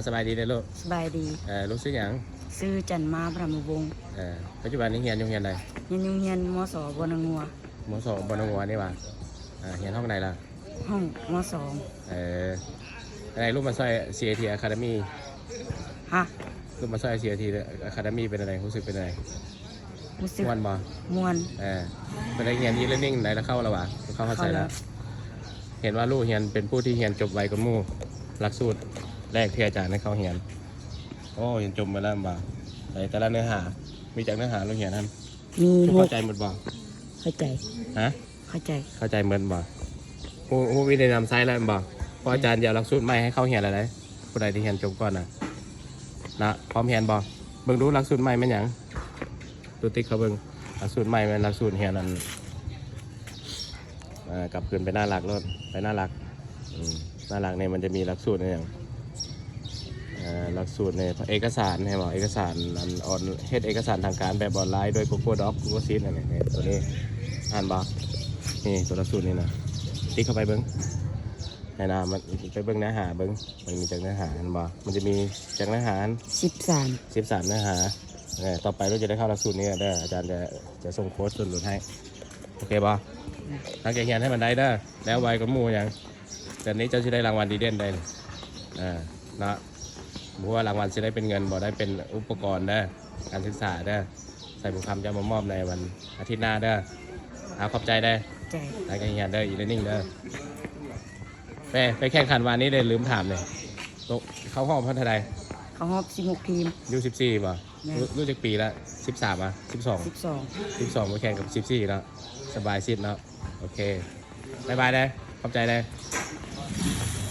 สบายดีเลยลูกสบายดีรู้สึกอย่างซื้อจันมาพระมุวงศ์ปัจจุบันนี้เรียนอยู่เรียนใดเฮียนมสบนงัวมสบนงัวนี่ว่าเรียนห้องไหนล่ะห้องมสอะไรรูปมาซอย CAT Academy ฮะรูปมาซอย CAT Academy เป็นอะไรรู้สึกเป็นอะไรม่วนบ่ม่วนเป็นอะไรเรียนe-learning ไหนแล้วเข้าแล้ววะเข้าใจแล้วเห็นว่าลูกเรียนเป็นผู้ที่เรียนจบไวกว่าหมู่หลักสูตรแรกที่อาจารย์ให้เขาเรียนโอ้เห็นจบมาแล้วบ่แต่ละเนื้อหามีจากเนื้อหาลูกเรียนท่านมีเข้าใจหมดบ่เข้าใจฮะเข้าใจเหมือนบ่ผู้วิธีนำไซส์แล้วบ่พออาจารย์เดี๋ยวหลักสูตรใหม่ให้เขาเรียนอะไรผู้ใดที่เรียนจบก่อนนะพร้อมเรียนบ่เบิ่งดูหลักสูตรใหม่เป็นหยังดูติ๊กเขาเบิ่งหลักสูตรใหม่เป็นหลักสูตรเรียนนั้นกลับคืนไปหน้าหลักรถไปหน้าหลักหน้าหลักเนี่ยมันจะมีหลักสูตรอย่างหลักสูตรในเอกสารให้บอกเอกสารออนเฮ็ดเอกสารทางการแบบออนไลน์โดย Google Doc Google Sheet อะไรเนี่ยตัวนี้อ่านบอกนี่ตัวหลักสูตรนี่นะติ๊กเข้าไปเบิ้งให้นะมันไปเบิ้งเนื้อหาเบิ้งมันมีจากเนื้อหาอ่านบอกมันจะมีจากเนื้อหา13เนื้อหาต่อไปเราจะได้เข้าหลักสูตรนี้เด้ออาจารย์จะส่งโค้ดส่วนลดให้โอเคป่ะตั้งใจเรียนให้มันได้เด้อแล้วไวกับหมู่อย่างแต่นี้เจ้าจะได้รางวัลดีเด่นได้นะเพราะว่ารางวัลจะได้เป็นเงินบ่ได้เป็นอุปกรณ์เด้อการศึกษาเด้อใส่บุญคำจะมามอบในวันอาทิตย์หน้าเด้อขอบใจได้ตั้งใจเรียนเด้อe-learningเด้อไปแข่งขันวันนี้เลยลืมถามเลยเขาห้องพัฒนาใดเขาห้อง16 ทีมยู14ป่ะรู้จักปีละ13อ่ะ12มาแข่งกับ14แล้วสบายสิ้นแล้วโอเคบายได้ขอบใจได้